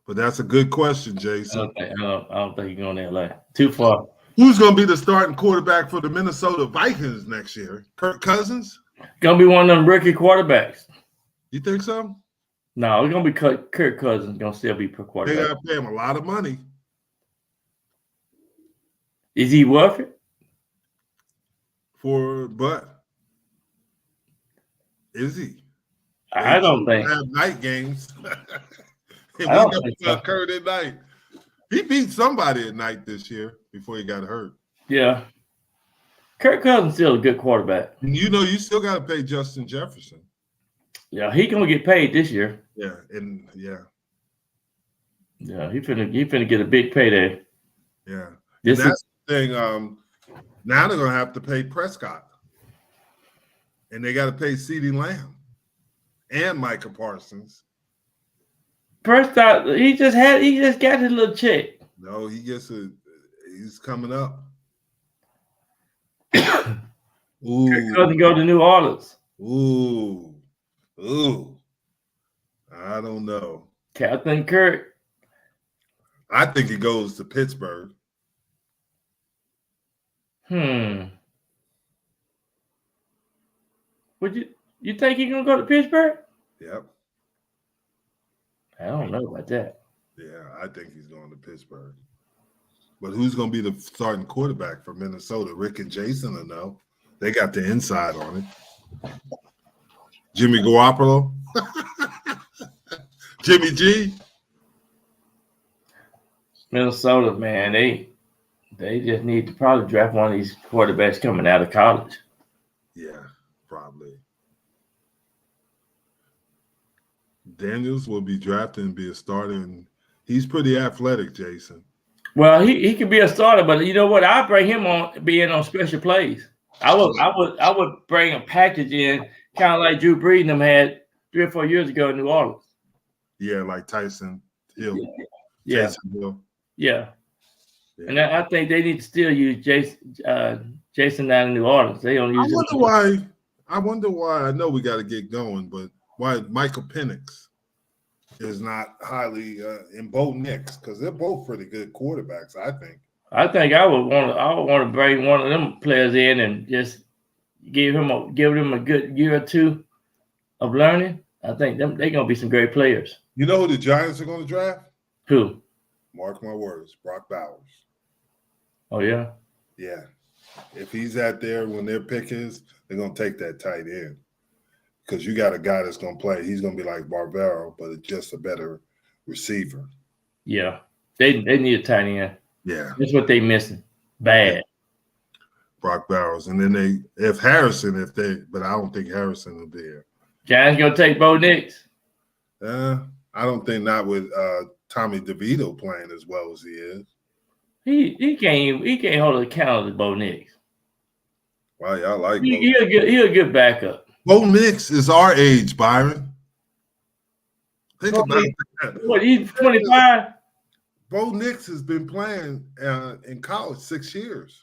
But that's a good question, Jason. I don't think he's going to LA. Too far. Who's going to be the starting quarterback for the Minnesota Vikings next year? Kirk Cousins? Going to be one of them rookie quarterbacks. You think so? No, it's going to be Kirk Cousins. Going to still be per quarterback. They got to pay him a lot of money. Is he worth it? Is he? I don't think. Have night games. I don't think so. Kurt at night. He beat somebody at night this year before he got hurt. Yeah. Kirk Cousins still a good quarterback. And you still got to pay Justin Jefferson. Yeah, he gonna get paid this year. Yeah, and yeah. Yeah, he finna get a big payday. Yeah. That's the thing. Now they're gonna have to pay Prescott. And they got to pay CeeDee Lamb and Micah Parsons. Prescott, he just got his little check. No, he's coming up. Ooh. Kirk Cousins go to New Orleans. Ooh. I don't know. Captain Kirk. I think he goes to Pittsburgh. Would you think he's gonna go to Pittsburgh? Yep. I don't know about that. Yeah, I think he's going to Pittsburgh. But who's going to be the starting quarterback for Minnesota? Rick and Jason will know. They got the inside on it. Jimmy Garoppolo? Jimmy G? Minnesota, man, They just need to probably draft one of these quarterbacks coming out of college. Yeah, probably. Daniels will be drafted and be a starter, and he's pretty athletic, Jason. Well, he could be a starter, but you know what? I'd bring him on being on special plays. I would bring a package in, kind of like Drew Brees and them had 3 or 4 years ago in New Orleans. Yeah, like Tyson Hill. Yeah. Tyson Hill. Yeah. And I think they need to still use Jason down in New Orleans. They don't use him. I wonder why. I know we got to get going, but why Michael Penix is not highly in Bo Nix, because they're both pretty good quarterbacks, I think. I think I would want to bring one of them players in and just give them a good year or two of learning. I think they're gonna be some great players. You know who the Giants are going to draft? Who? Mark my words, Brock Bowers. Oh yeah. Yeah. If he's out there when their pick is, they're going to take that tight end. Because you got a guy that's going to play. He's going to be like Barbaro, but it's just a better receiver. Yeah. They need a tight end. Yeah. That's what they missing. Bad. Brock Bowers. And then but I don't think Harrison will be here. Giants gonna take Bo Nix. I don't think not with Tommy DeVito playing as well as he is. He can't hold a count of Bo Nix. Wow, y'all like Bo. He'll get backup. Bo Nix is our age, Byron. Think about that. What, he's 25? Bo Nix has been playing in college 6 years.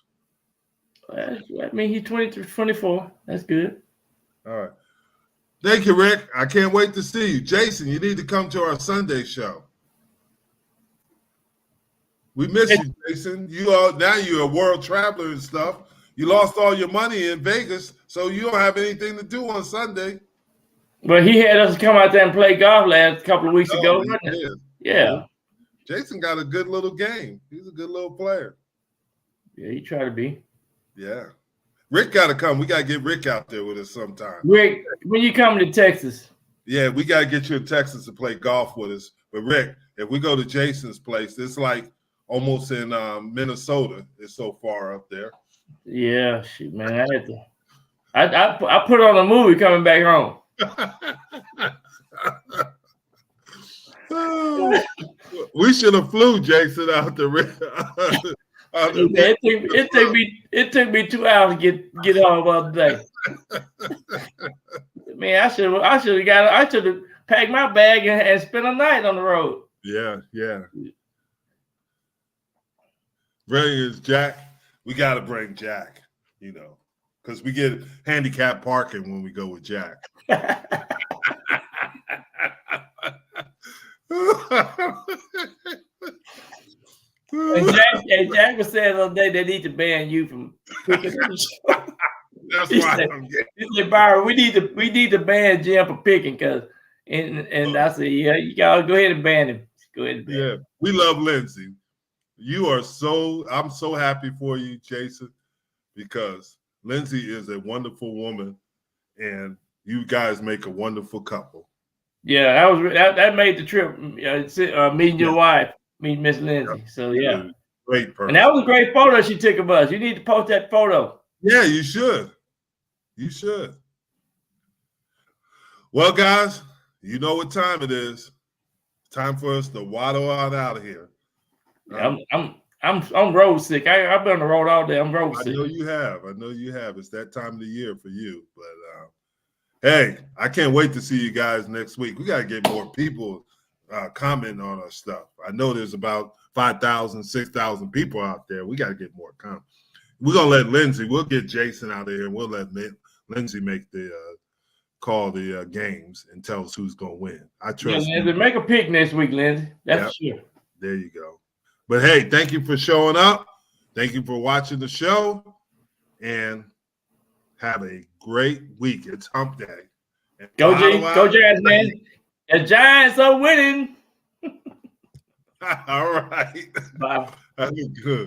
I mean, he's 23, 24. That's good. All right. Thank you, Rick. I can't wait to see you. Jason, you need to come to our Sunday show. We miss you, Jason. Now you're a world traveler and stuff. You lost all your money in Vegas, so you don't have anything to do on Sunday. But he had us come out there and play golf last couple of weeks ago. Yeah. Jason got a good little game. He's a good little player. Yeah, he tried to be. Yeah. Rick got to come. We got to get Rick out there with us sometime. Rick, when you come to Texas. Yeah, we got to get you in Texas to play golf with us. But Rick, if we go to Jason's place, it's like almost in Minnesota. It's so far up there. Yeah, shit, man. I had to. I put on a movie coming back home. We should have flew Jason out to Rick. It took me 2 hours to get home all day. Man, I should have packed my bag and spent a night on the road. Yeah. Bring is Jack. We got to bring Jack, because we get handicap parking when we go with Jack. And Jack was saying the other day they need to ban you from picking up the show. That's he why said, I'm getting. He said, Byron, we need to ban Jim for picking and I said, yeah, you gotta go ahead and ban him. Go ahead and ban him. We love Lindsay. I'm so happy for you, Jason, because Lindsay is a wonderful woman and you guys make a wonderful couple. Yeah, that made the trip. Meeting your wife, meeting Miss Lindsay. So yeah, great person. And that was a great photo she took of us. You need to post that photo. Yeah, you should. You should. Well, guys, you know what time it is. Time for us to waddle on out of here. I'm road sick. I've been on the road all day. I'm road sick. I know you have. It's that time of the year for you. But hey, I can't wait to see you guys next week. We got to get more people commenting on our stuff. I know there's about 5,000, 6,000 people out there. We got to get more comments. We're going to let Lindsay, we'll get Jason out of here, and we'll let Lindsay make call the games and tell us who's going to win. I trust you. Lindsay, make a pick next week, Lindsay. That's for sure. There you go. But hey, thank you for showing up. Thank you for watching the show. And have a great week. It's hump day. And go Giants, man. The Giants are winning. All right. Bye. That was good.